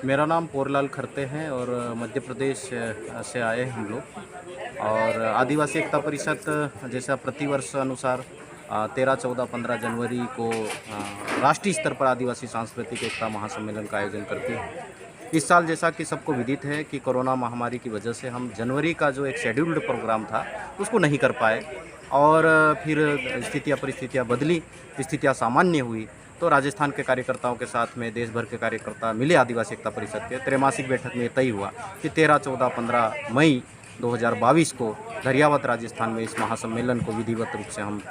मेरा नाम पोरलाल खरते हैं और मध्य प्रदेश से आए हम लोग। और आदिवासी एकता परिषद जैसा प्रतिवर्ष अनुसार 13, 14, 15 जनवरी को राष्ट्रीय स्तर पर आदिवासी सांस्कृतिक एकता महासम्मेलन का आयोजन करती है। इस साल जैसा कि सबको विदित है कि कोरोना महामारी की वजह से हम जनवरी का जो एक शेड्यूल्ड प्रोग्राम था उसको नहीं कर पाए और फिर स्थितियाँ परिस्थितियाँ बदली, स्थितियाँ सामान्य हुई तो राजस्थान के कार्यकर्ताओं के साथ में देश भर के कार्यकर्ता मिले आदिवासी एकता परिषद के त्रैमासिक बैठक में ये तय हुआ कि 13, 14, 15 मई 2022 को धरियावत राजस्थान में इस महासम्मेलन को विधिवत रूप से हम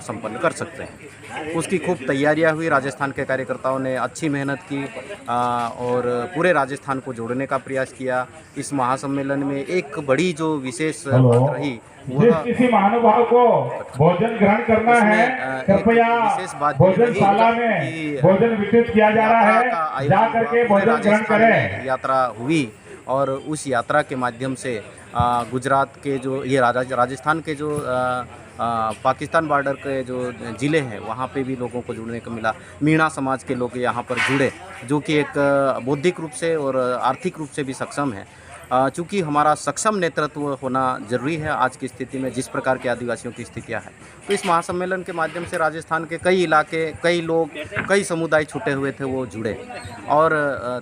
संपन्न कर सकते हैं। उसकी खूब तैयारियां हुई, राजस्थान के कार्यकर्ताओं ने अच्छी मेहनत की और पूरे राजस्थान को जोड़ने का प्रयास किया। इस महासम्मेलन में एक बड़ी जो विशेष बात रही जिस किसी महानुभाव को भोजन ग्रहण करना है कृपया भोजनशाला में भोजन वितरित किया जा रहा है, जा करके भोजन ग्रहण करें। यात्रा हुई और उस यात्रा के माध्यम से गुजरात के जो ये राजस्थान के जो पाकिस्तान बॉर्डर के जो ज़िले हैं वहाँ पे भी लोगों को जुड़ने को मिला। मीणा समाज के लोग यहाँ पर जुड़े जो कि एक बौद्धिक रूप से और आर्थिक रूप से भी सक्षम है। चूँकि हमारा सक्षम नेतृत्व होना ज़रूरी है आज की स्थिति में जिस प्रकार के आदिवासियों की स्थितियाँ हैं। तो इस महासम्मेलन के माध्यम से राजस्थान के कई इलाके, कई लोग, कई समुदाय छूटे हुए थे वो जुड़े और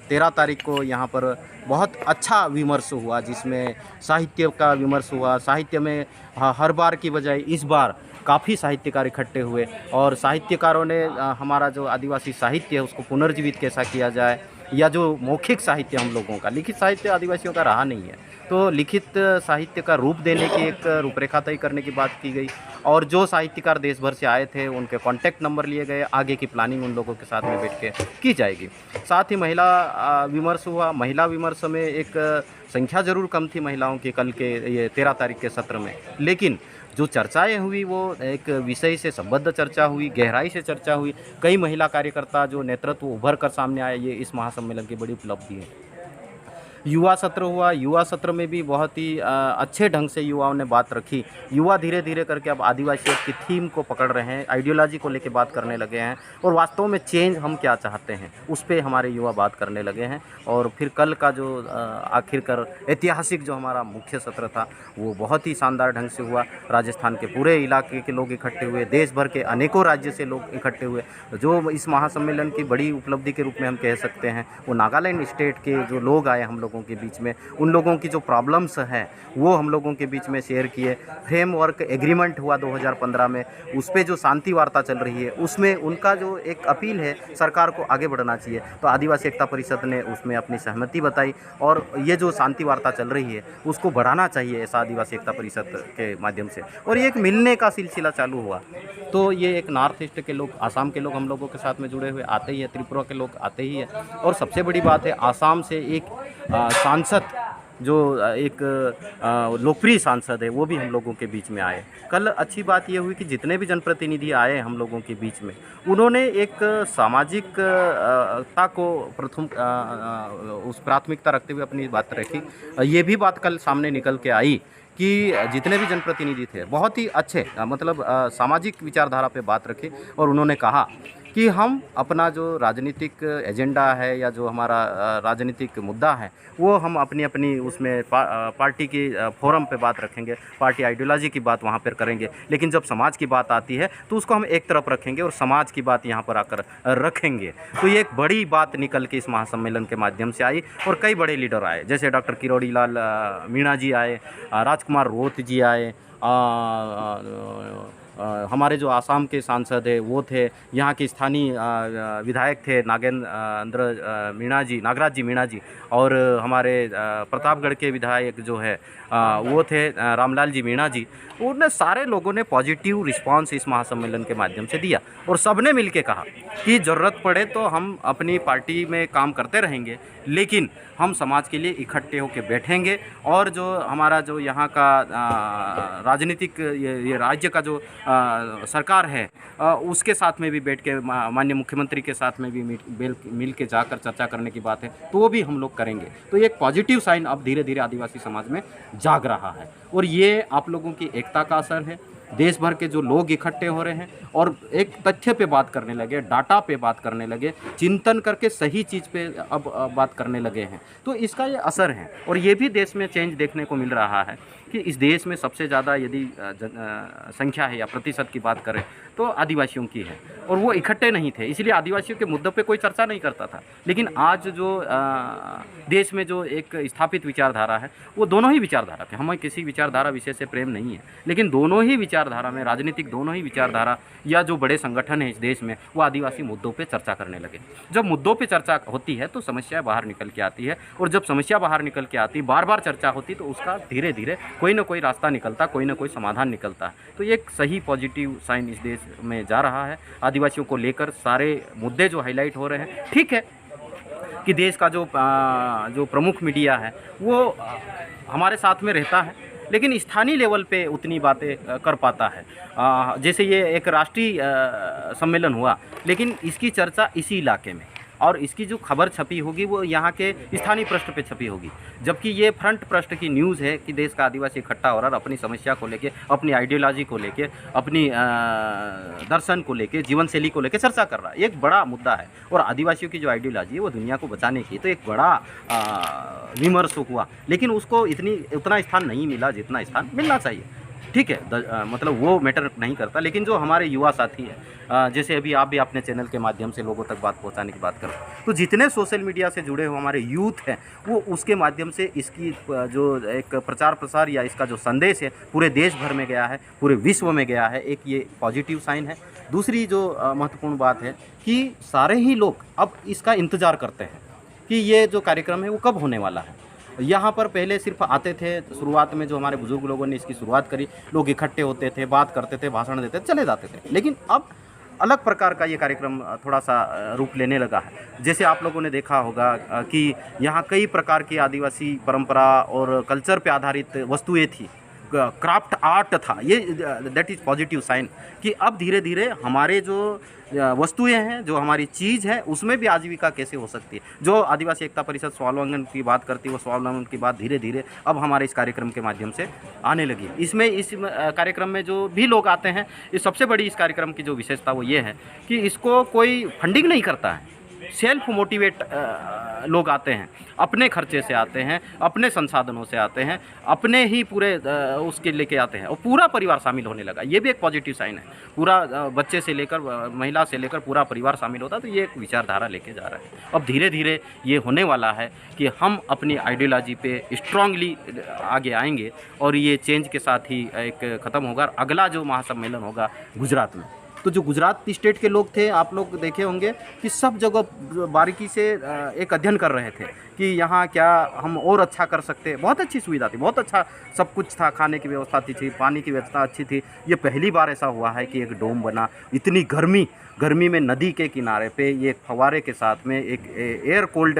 13 तारीख को यहाँ पर बहुत अच्छा विमर्श हुआ जिसमें साहित्य का विमर्श हुआ। साहित्य में हर बार की बजाय इस बार काफ़ी साहित्यकार इकट्ठे हुए और साहित्यकारों ने हमारा जो आदिवासी साहित्य है उसको पुनर्जीवित कैसा किया जाए या जो मौखिक साहित्य हम लोगों का, लिखित साहित्य आदिवासियों का रहा नहीं है, तो लिखित साहित्य का रूप देने की एक रूपरेखा तय करने की बात की गई और जो साहित्यकार देश भर से आए थे उनके कॉन्टैक्ट नंबर लिए गए। आगे की प्लानिंग उन लोगों के साथ में बैठ के की जाएगी। साथ ही महिला विमर्श हुआ। महिला विमर्श में एक संख्या ज़रूर कम थी महिलाओं की कल के ये 13 तारीख के सत्र में, लेकिन जो चर्चाएं हुई वो एक विषय से संबद्ध चर्चा हुई, गहराई से चर्चा हुई। कई महिला कार्यकर्ता जो नेतृत्व उभर कर सामने आए, ये इस महासम्मेलन की बड़ी उपलब्धि है। युवा सत्र हुआ। युवा सत्र में भी बहुत ही अच्छे ढंग से युवाओं ने बात रखी। युवा धीरे धीरे करके अब आदिवासियों की थीम को पकड़ रहे हैं, आइडियोलॉजी को लेकर बात करने लगे हैं और वास्तव में चेंज हम क्या चाहते हैं उस पर हमारे युवा बात करने लगे हैं। और फिर कल का जो आखिरकार ऐतिहासिक जो हमारा मुख्य सत्र था वो बहुत ही शानदार ढंग से हुआ। राजस्थान के पूरे इलाके के लोग इकट्ठे हुए, देश भर के अनेकों राज्य से लोग इकट्ठे हुए। जो इस महासम्मेलन की बड़ी उपलब्धि के रूप में हम कह सकते हैं वो नागालैंड स्टेट के जो लोग आए हम लोगों के बीच में, उन लोगों की जो प्रॉब्लम्स हैं वो हम लोगों के बीच में शेयर किए। फ्रेमवर्क एग्रीमेंट हुआ 2015 में, उस पर जो शांति वार्ता चल रही है उसमें उनका जो एक अपील है सरकार को आगे बढ़ना चाहिए, तो आदिवासी एकता परिषद ने उसमें अपनी सहमति बताई और ये जो शांति वार्ता चल रही है उसको बढ़ाना चाहिए ऐसा आदिवासी एकता परिषद के माध्यम से। और ये एक मिलने का सिलसिला चालू हुआ। तो ये एक नॉर्थ ईस्ट के लोग, आसाम के लोग हम लोगों के साथ में जुड़े हुए आते ही है, त्रिपुरा के लोग आते ही है और सबसे बड़ी बात है आसाम से एक सांसद जो एक लोकप्रिय सांसद है वो भी हम लोगों के बीच में आए। कल अच्छी बात ये हुई कि जितने भी जनप्रतिनिधि आए हम लोगों के बीच में उन्होंने एक सामाजिकता को प्रथम उस प्राथमिकता रखते हुए अपनी बात रखी। ये भी बात कल सामने निकल के आई कि जितने भी जनप्रतिनिधि थे बहुत ही अच्छे मतलब सामाजिक विचारधारा पे बात रखी और उन्होंने कहा कि हम अपना जो राजनीतिक एजेंडा है या जो हमारा राजनीतिक मुद्दा है वो हम अपनी अपनी उसमें पार्टी की फोरम पे बात रखेंगे, पार्टी आइडियोलॉजी की बात वहाँ पर करेंगे, लेकिन जब समाज की बात आती है तो उसको हम एक तरफ रखेंगे और समाज की बात यहाँ पर आकर रखेंगे। तो ये एक बड़ी बात निकल के इस महासम्मेलन के माध्यम से आई और कई बड़े लीडर आए, जैसे डॉक्टर किरोड़ी लाल मीणा जी आए, राजकुमार रोत जी आए, हमारे जो आसाम के सांसद है वो थे, यहाँ के स्थानीय विधायक थे नागेंद्र मीणा जी, नागराज जी मीणा जी, और हमारे प्रतापगढ़ के विधायक जो है वो थे रामलाल जी मीणा जी। उन्हें सारे लोगों ने पॉजिटिव रिस्पांस इस महासम्मेलन के माध्यम से दिया और सबने मिलके कहा कि ज़रूरत पड़े तो हम अपनी पार्टी में काम करते रहेंगे, लेकिन हम समाज के लिए इकट्ठे होकर बैठेंगे और जो हमारा जो यहाँ का राजनीतिक ये राज्य का जो सरकार है उसके साथ में भी बैठ के माननीय मुख्यमंत्री के साथ में भी मिल के जाकर चर्चा करने की बात है तो वो भी हम लोग करेंगे। तो ये एक पॉजिटिव साइन अब धीरे धीरे आदिवासी समाज में जाग रहा है और ये आप लोगों की एकता का असर है, देश भर के जो लोग इकट्ठे हो रहे हैं और एक तथ्य पे बात करने लगे, डाटा पे बात करने लगे, चिंतन करके सही चीज़ पे अब बात करने लगे हैं, तो इसका ये असर है। और ये भी देश में चेंज देखने को मिल रहा है कि इस देश में सबसे ज़्यादा यदि संख्या है या प्रतिशत की बात करें तो आदिवासियों की है, और वो इकट्ठे नहीं थे, इसलिए आदिवासियों के मुद्दों पे कोई चर्चा नहीं करता था। लेकिन आज जो देश में जो एक स्थापित विचारधारा है वो दोनों ही विचारधारा थे, हमें किसी विचारधारा विषय से प्रेम नहीं है, लेकिन दोनों ही विचारधारा में, राजनीतिक दोनों ही विचारधारा या जो बड़े संगठन हैं इस देश में, वो आदिवासी मुद्दों पे चर्चा करने लगे। जब मुद्दों पे चर्चा होती है तो समस्या बाहर निकल के आती है, और जब समस्या बाहर निकल के आती, बार बार चर्चा होती, तो उसका धीरे धीरे कोई ना कोई रास्ता निकलता, कोई ना कोई समाधान निकलता है। तो ये एक सही पॉजिटिव साइन इस देश में जा रहा है। आदिवासियों को लेकर सारे मुद्दे जो हाईलाइट हो रहे हैं, ठीक है कि देश का जो प्रमुख मीडिया है वो हमारे साथ में रहता है, लेकिन स्थानीय लेवल पे उतनी बातें कर पाता है। जैसे ये एक राष्ट्रीय सम्मेलन हुआ, लेकिन इसकी चर्चा इसी इलाके में, और इसकी जो खबर छपी होगी वो यहाँ के स्थानीय पृष्ठ पे छपी होगी, जबकि ये फ्रंट पृष्ठ की न्यूज़ है कि देश का आदिवासी इकट्ठा हो रहा है, अपनी समस्या को लेके, अपनी आइडियोलॉजी को लेके, अपनी दर्शन को लेके, जीवन शैली को लेके चर्चा कर रहा है। एक बड़ा मुद्दा है, और आदिवासियों की जो आइडियोलॉजी है वो दुनिया को बचाने की, तो एक बड़ा विमर्श हुआ, लेकिन उसको उतना स्थान नहीं मिला जितना स्थान मिलना चाहिए। ठीक है, मतलब वो मैटर नहीं करता, लेकिन जो हमारे युवा साथी हैं, जैसे अभी आप भी अपने चैनल के माध्यम से लोगों तक बात पहुंचाने की बात करो, तो जितने सोशल मीडिया से जुड़े हुए हमारे यूथ हैं, वो उसके माध्यम से इसकी जो एक प्रचार प्रसार या इसका जो संदेश है पूरे देश भर में गया है, पूरे विश्व में गया है, एक ये पॉजिटिव साइन है। दूसरी जो महत्वपूर्ण बात है कि सारे ही लोग अब इसका इंतज़ार करते हैं कि ये जो कार्यक्रम है वो कब होने वाला है। यहाँ पर पहले सिर्फ आते थे, शुरुआत में जो हमारे बुजुर्ग लोगों ने इसकी शुरुआत करी, लोग इकट्ठे होते थे, बात करते थे, भाषण देते थे, चले जाते थे। लेकिन अब अलग प्रकार का ये कार्यक्रम थोड़ा सा रूप लेने लगा है। जैसे आप लोगों ने देखा होगा कि यहाँ कई प्रकार की आदिवासी परंपरा और कल्चर पे आधारित वस्तुएं थी, क्राफ्ट आर्ट था, ये दैट इज़ पॉजिटिव साइन कि अब धीरे धीरे हमारे जो वस्तुएं हैं, जो हमारी चीज़ है, उसमें भी आजीविका कैसे हो सकती है। जो आदिवासी एकता परिषद स्वावलंबन की बात करती है, वो स्वावलंबन की बात धीरे धीरे अब हमारे इस कार्यक्रम के माध्यम से आने लगी। इस कार्यक्रम में जो भी लोग आते हैं, इस सबसे बड़ी इस कार्यक्रम की जो विशेषता वो ये है कि इसको कोई फंडिंग नहीं करता है, सेल्फ मोटिवेट लोग आते हैं, अपने खर्चे से आते हैं, अपने संसाधनों से आते हैं, अपने ही पूरे उसके लेके आते हैं, और पूरा परिवार शामिल होने लगा। ये भी एक पॉजिटिव साइन है। पूरा बच्चे से लेकर महिला से लेकर पूरा परिवार शामिल होता है, तो ये एक विचारधारा लेके जा रहा है। अब धीरे धीरे ये होने वाला है कि हम अपनी आइडियोलॉजी पे स्ट्रांगली आगे आएंगे, और ये चेंज के साथ ही एक ख़त्म होगा। अगला जो महासम्मेलन होगा गुजरात में, तो जो गुजरात स्टेट के लोग थे, आप लोग देखे होंगे कि सब जगह बारीकी से एक अध्ययन कर रहे थे कि यहाँ क्या हम और अच्छा कर सकते हैं। बहुत अच्छी सुविधा थी, बहुत अच्छा सब कुछ था, खाने की व्यवस्था थी, पानी की व्यवस्था अच्छी थी। ये पहली बार ऐसा हुआ है कि एक डोम बना, इतनी गर्मी में नदी के किनारे पे ये फव्वारे के साथ में एक एयर कोल्ड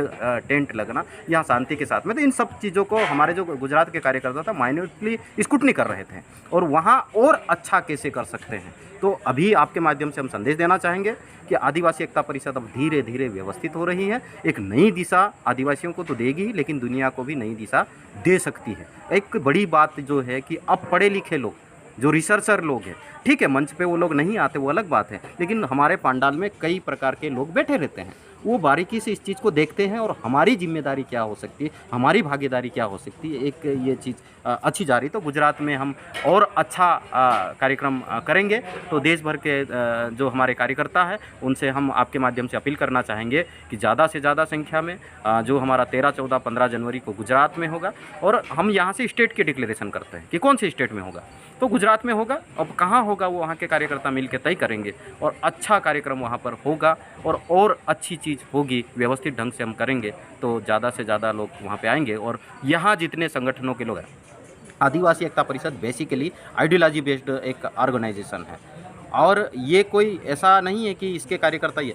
टेंट लगना, यहाँ शांति के साथ में। तो इन सब चीज़ों को हमारे जो गुजरात के कार्यकर्ता था माइन्यूटली स्क्रूटनी कर रहे थे, और वहाँ और अच्छा कैसे कर सकते हैं। तो अभी आपके माध्यम से हम संदेश देना चाहेंगे कि आदिवासी एकता परिषद अब धीरे धीरे व्यवस्थित हो रही है, एक नई दिशा आदिवासियों को तो देगी, लेकिन दुनिया को भी नई दिशा दे सकती है। एक बड़ी बात जो है कि अब पढ़े लिखे लोग, जो रिसर्चर लोग हैं, ठीक है, मंच पे वो लोग नहीं आते, वो अलग बात है, लेकिन हमारे पंडाल में कई प्रकार के लोग बैठे रहते हैं, वो बारीकी से इस चीज़ को देखते हैं, और हमारी जिम्मेदारी क्या हो सकती है, हमारी भागीदारी क्या हो सकती है, एक ये चीज़ अच्छी जा रही। तो गुजरात में हम और अच्छा कार्यक्रम करेंगे। तो देश भर के जो हमारे कार्यकर्ता हैं, उनसे हम आपके माध्यम से अपील करना चाहेंगे कि ज़्यादा से ज़्यादा संख्या में जो हमारा 13, 14, 15 जनवरी को गुजरात में होगा, और हम यहाँ से स्टेट की डिक्लेरेशन करते हैं कि कौन से स्टेट में होगा, तो गुजरात में होगा। अब कहाँ होगा वो वहाँ के कार्यकर्ता मिल के तय करेंगे, और अच्छा कार्यक्रम वहाँ पर होगा, और अच्छी चीज़ होगी, व्यवस्थित ढंग से हम करेंगे, तो ज़्यादा से ज़्यादा लोग वहाँ पे आएंगे। और यहाँ जितने संगठनों के लोग हैं, आदिवासी Ekta Parishad basically ideology based एक ऑर्गेनाइजेशन है, और ये कोई ऐसा नहीं है कि इसके कार्यकर्ता ये,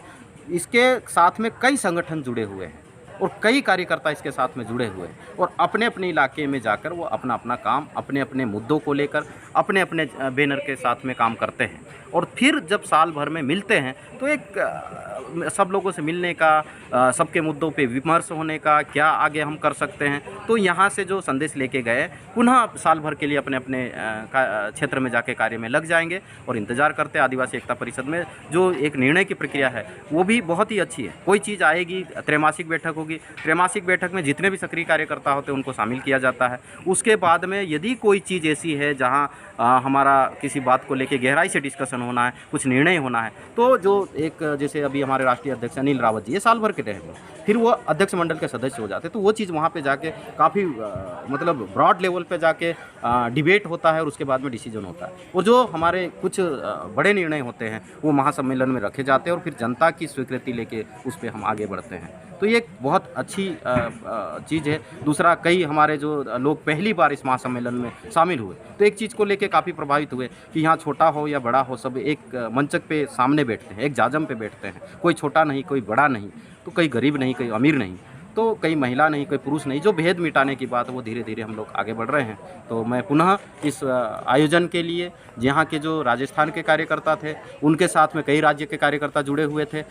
इसके साथ में कई संगठन जुड़े हुए हैं, और कई कार्यकर्ता इसके साथ में जुड़े हुए हैं, और अपने अपने इलाके में जाकर वो अपना अपना काम, अपने अपने मुद्दों को लेकर अपने अपने बैनर के साथ में काम करते हैं। और फिर जब साल भर में मिलते हैं तो एक सब लोगों से मिलने का, सबके मुद्दों पे विमर्श होने का, क्या आगे हम कर सकते हैं, तो यहाँ से जो संदेश लेके गए पुनः साल भर के लिए अपने अपने क्षेत्र में जाके कार्य में लग जाएंगे और इंतज़ार करते हैं। आदिवासी एकता परिषद में जो एक निर्णय की प्रक्रिया है वो भी बहुत ही अच्छी है। कोई चीज़ आएगी, त्रैमासिक बैठक होगी, त्रैमासिक बैठक में जितने भी सक्रिय कार्यकर्ता होते हैं उनको शामिल किया जाता है। उसके बाद में यदि कोई चीज़ ऐसी है जहाँ हमारा किसी बात को लेके गहराई से डिस्कशन होना है, कुछ निर्णय होना है, तो जो एक जैसे अभी हमारे राष्ट्रीय अध्यक्ष अनिल रावत जी ये साल भर के रहेंगे, फिर वो अध्यक्ष मंडल के सदस्य हो जाते हैं, तो वो चीज़ वहाँ पे जाके काफ़ी मतलब ब्रॉड लेवल पे जाके डिबेट होता है और उसके बाद में डिसीजन होता है। और जो हमारे कुछ बड़े निर्णय होते हैं वो महासम्मेलन में रखे जाते हैं और फिर जनता की स्वीकृति लेके उस पर हम आगे बढ़ते हैं। तो ये एक बहुत अच्छी चीज़ है। दूसरा, कई हमारे जो लोग पहली बार इस महासम्मेलन में शामिल हुए तो एक चीज़ को लेके काफ़ी प्रभावित हुए कि यहाँ छोटा हो या बड़ा हो सब एक मंचक पे सामने बैठते हैं, एक जाजम पे बैठते हैं, कोई छोटा नहीं, कोई बड़ा नहीं, तो कोई गरीब नहीं, कोई अमीर नहीं, तो कई महिला नहीं, कोई पुरुष नहीं, जो भेद मिटाने की बात है वो धीरे धीरे हम लोग आगे बढ़ रहे हैं। तो मैं पुनः इस आयोजन के लिए यहाँ के जो राजस्थान के कार्यकर्ता थे, उनके साथ में कई राज्य के कार्यकर्ता जुड़े हुए थे,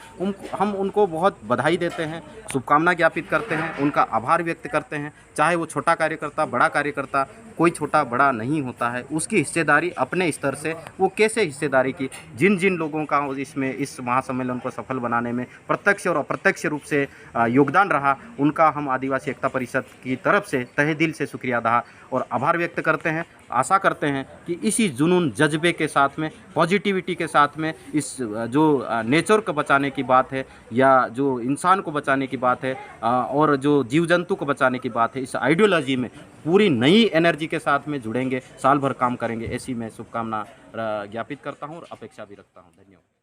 हम उनको बहुत बधाई देते हैं, शुभकामना ज्ञापित करते हैं, उनका आभार व्यक्त करते हैं। चाहे वो छोटा कार्यकर्ता, बड़ा कार्यकर्ता, कोई छोटा बड़ा नहीं होता है, उसकी हिस्सेदारी अपने स्तर से वो कैसे हिस्सेदारी की, जिन जिन लोगों का इसमें इस महासम्मेलन को सफल बनाने में प्रत्यक्ष और अप्रत्यक्ष रूप से योगदान रहा, उनका हम आदिवासी एकता परिषद की तरफ से तहे दिल से शुक्रिया अदा और आभार व्यक्त करते हैं। आशा करते हैं कि इसी जुनून जज्बे के साथ में, पॉजिटिविटी के साथ में, इस जो नेचर को बचाने की बात है या जो इंसान को बचाने की बात है और जो जीव जंतु को बचाने की बात है, इस आइडियोलॉजी में पूरी नई एनर्जी के साथ में जुड़ेंगे, साल भर काम करेंगे, ऐसी मैं शुभकामना ज्ञापित करता हूँ और अपेक्षा भी रखता हूँ। धन्यवाद।